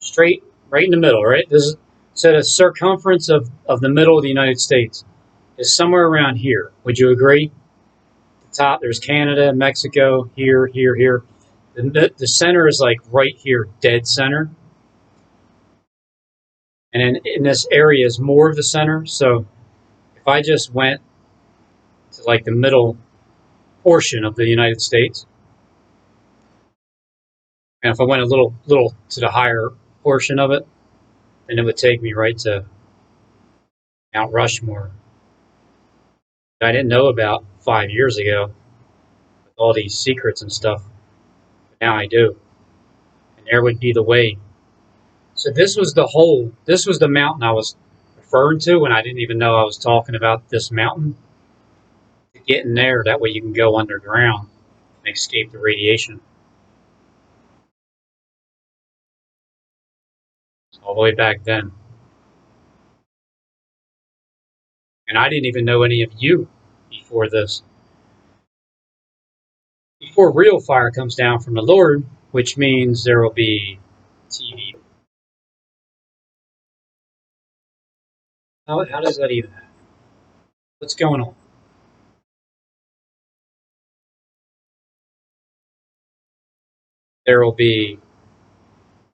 straight, right in the middle, right? This is, so the circumference of the middle of the United States is somewhere around here. Would you agree? The top, there's Canada, Mexico, here, here, here. The center is like right here, dead center. And in this area is more of the center. So if I just went to like the middle portion of the United States, and if I went a little to the higher portion of it, then it would take me right to Mount Rushmore. That I didn't know about 5 years ago, with all these secrets and stuff. But now I do. And there would be the way. So this was the mountain I was referring to when I didn't even know I was talking about this mountain. To get in there, that way you can go underground and escape the radiation. All the way back then. And I didn't even know any of you before this. Before real fire comes down from the Lord, which means there will be TV. How does that even happen? What's going on? There will be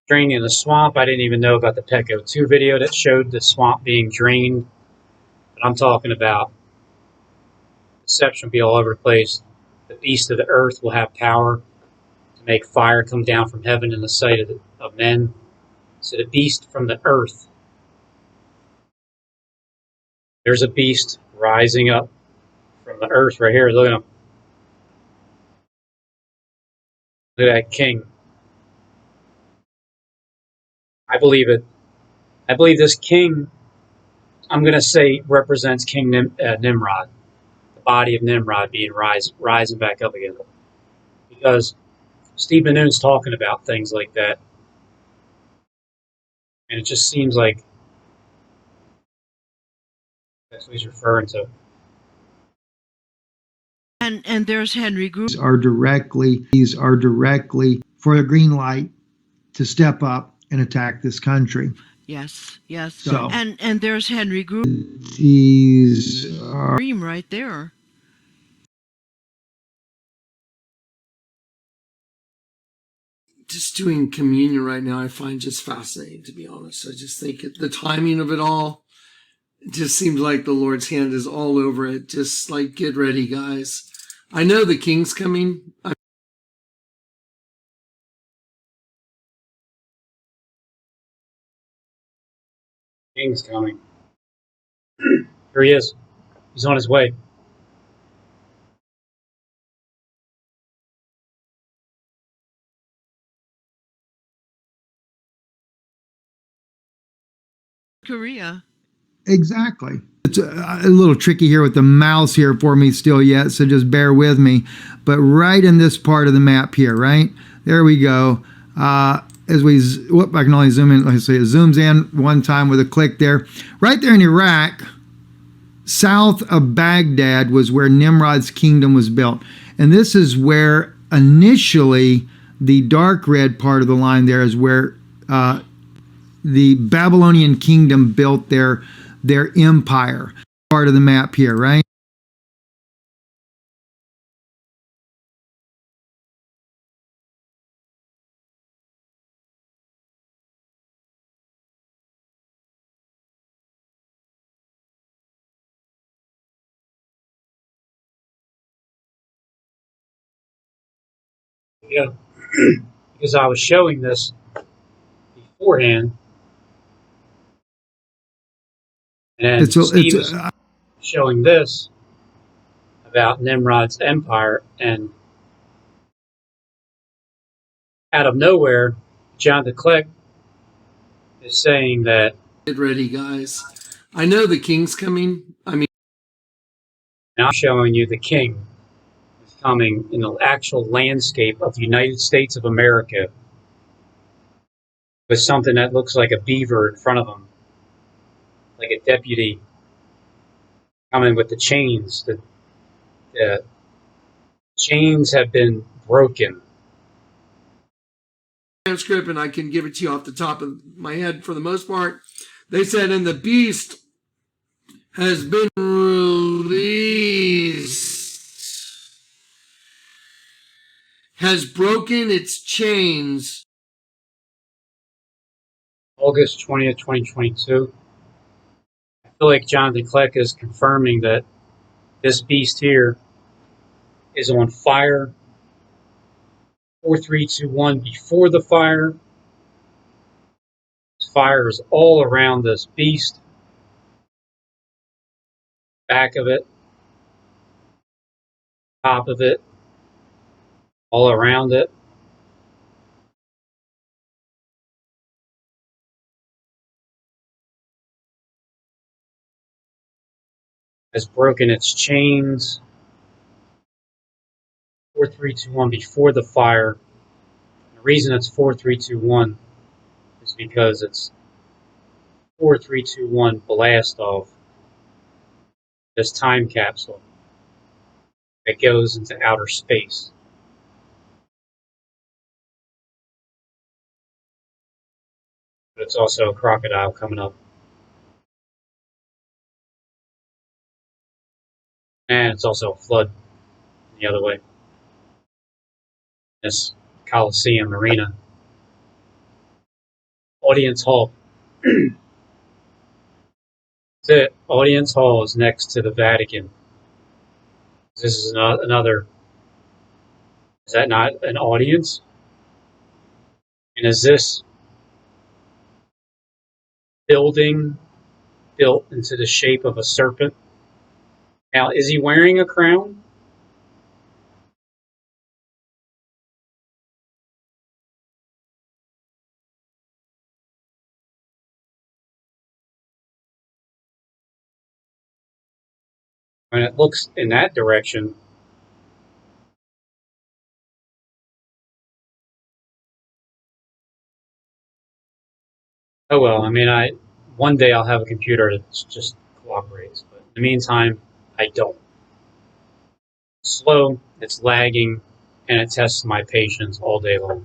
draining the swamp. I didn't even know about the Petco 2 video that showed the swamp being drained. But I'm talking about deception will be all over the place. The beast of the earth will have power to make fire come down from heaven in the sight of men. So the beast from the earth, there's a beast rising up from the earth right here. Look at him. Look at that king. I believe it. I believe this king, I'm going to say, represents King Nimrod. The body of Nimrod being rising back up again. Because Steve Manoon's talking about things like that. And it just seems like that's what he's referring to. And there's Henry Gruver. These are directly for the green light to step up and attack this country. Yes, yes. So And there's Henry Gruver. these are Dream right there. Just doing communion right now, I find just fascinating, to be honest. I just think the timing of it all, it just seems like the Lord's hand is all over it. Just like, get ready, guys. I know the King's coming. King's coming. Here he is. He's on his way. Korea. Exactly. It's a little tricky here with the mouse here for me still yet, so just bear with me. But right in this part of the map here, right? There we go. As we, whoop, I can only zoom in. Let's see, it zooms in one time with a click there. Right there in Iraq, south of Baghdad was where Nimrod's kingdom was built. And this is where initially the dark red part of the line there is where the Babylonian kingdom built their empire. Part of the map here, right? Yeah. Because I was showing this beforehand. And Steve is showing this about Nimrod's empire, and out of nowhere, John DeClick is saying that. Get ready, guys. I know the king's coming. I mean, and I'm showing you the king is coming in the actual landscape of the United States of America with something that looks like a beaver in front of him, like a deputy coming with the chains. The chains have been broken. Transcript, and I can give it to you off the top of my head for the most part. They said, and the beast has been released, has broken its chains. August 20th, 2022. I feel like John DeClick is confirming that this beast here is on fire. 4321 before the fire. Fire is all around this beast. Back of it. Top of it. All around it. Has broken its chains. 4321 before the fire. The reason it's 4321 is because it's 4321 blast off this time capsule that goes into outer space. But it's also a crocodile coming up. And it's also a flood the other way. This Coliseum Arena. Audience Hall. That's it. Audience Hall is next to the Vatican. This is another. Is that not an audience? And is this building built into the shape of a serpent? Now, is he wearing a crown? When it looks in that direction, oh well, I mean, one day I'll have a computer that just cooperates, but in the meantime, I don't. It's slow, it's lagging, and it tests my patience all day long.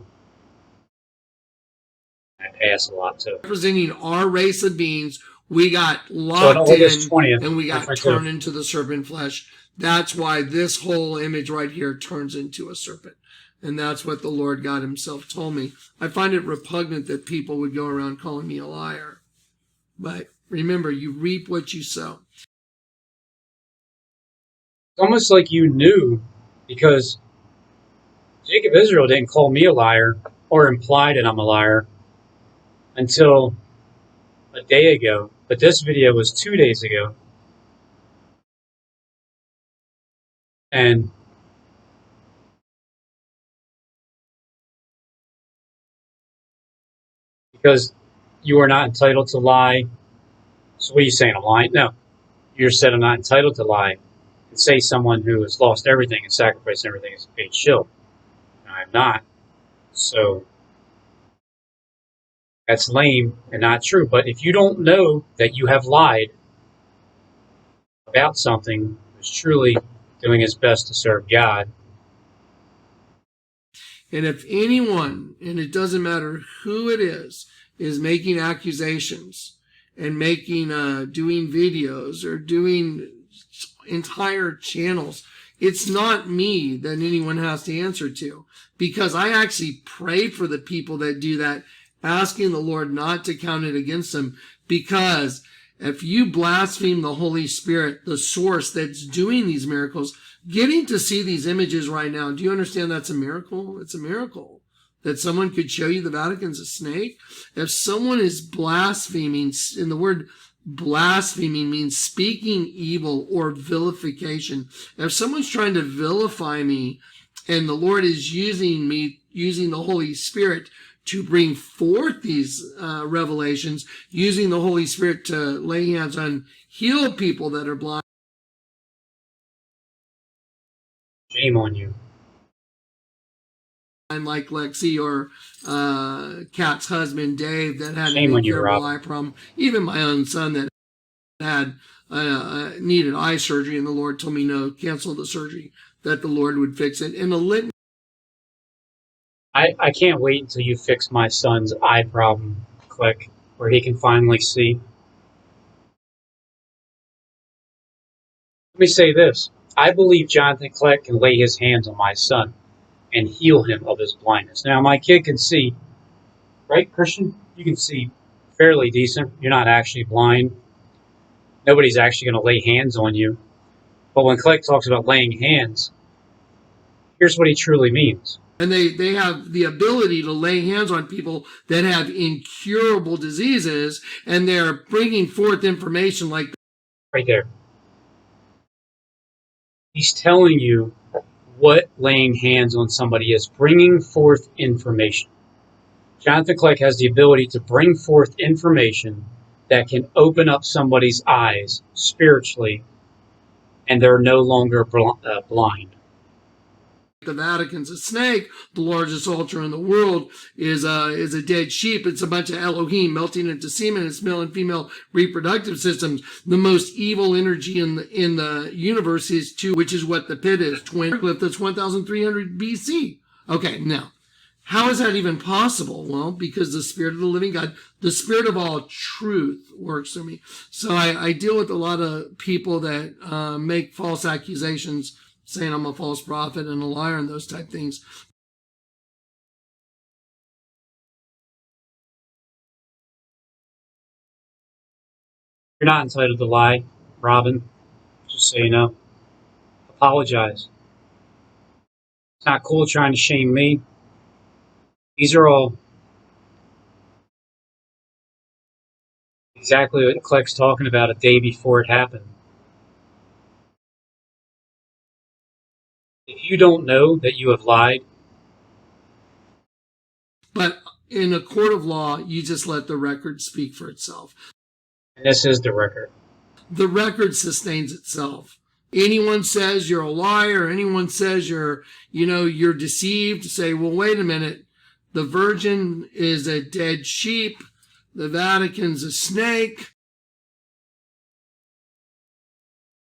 I pass a lot too. Representing our race of beings, we got locked in 20th, and we got turned into the serpent flesh. That's why this whole image right here turns into a serpent. And that's what the Lord God himself told me. I find it repugnant that people would go around calling me a liar. But remember, you reap what you sow. It's almost like you knew, because Jacob Israel didn't call me a liar or imply that I'm a liar until a day ago. But this video was 2 days ago. And because you are not entitled to lie. So what are you saying? I'm lying? No. You said I'm not entitled to lie and say someone who has lost everything and sacrificed everything is a paid shill. And I'm not. So that's lame and not true. But if you don't know that you have lied about something who's truly doing his best to serve God. And if anyone, and it doesn't matter who it is making accusations and making, doing videos or doing entire channels, it's not me that anyone has to answer to, because I actually pray for the people that do that, asking the Lord not to count it against them, because if you blaspheme the Holy Spirit, the source that's doing these miracles, getting to see these images right now, do you understand that's a miracle? It's a miracle that someone could show you the Vatican's a snake. If someone is blaspheming, and the word blaspheming means speaking evil or vilification. If someone's trying to vilify me and the Lord is using me, using the Holy Spirit to bring forth these revelations, using the Holy Spirit to lay hands on, heal people that are blind. Shame on you. Like Lexi or Kat's husband Dave that had Shame a on you, terrible Rob. eye problem. Even my own son that had needed eye surgery, and the Lord told me no, cancel the surgery, that the Lord would fix it. And the litany. I can't wait until you fix my son's eye problem, Click, where he can finally see. Let me say this. I believe Jonathan Click can lay his hands on my son and heal him of his blindness. Now, my kid can see, right, Christian? You can see fairly decent. You're not actually blind. Nobody's actually going to lay hands on you. But when Click talks about laying hands, here's what he truly means. And they have the ability to lay hands on people that have incurable diseases, and they're bringing forth information like right there. He's telling you what laying hands on somebody is, bringing forth information. Jonathan Click has the ability to bring forth information that can open up somebody's eyes spiritually, and they're no longer blind. the Vatican's a snake. The largest altar in the world is a dead sheep. It's a bunch of Elohim melting into semen. It's male and female reproductive systems. The most evil energy in the universe is two, which is what the pit is. Twin cliff that's 1,300 BC. Okay, now, how is that even possible? Well, because the Spirit of the living God, the Spirit of all truth works through me. So I deal with a lot of people that make false accusations, saying I'm a false prophet and a liar and those type things. You're not entitled to lie, Robin, just so you know. Apologize. It's not cool trying to shame me. These are all exactly what Click's talking about a day before it happened. If you don't know that you have lied, but in a court of law, you just let the record speak for itself. and this is the record. The record sustains itself. Anyone says you're a liar, anyone says you're deceived, say, well, wait a minute. The Virgin is a dead sheep. The Vatican's a snake.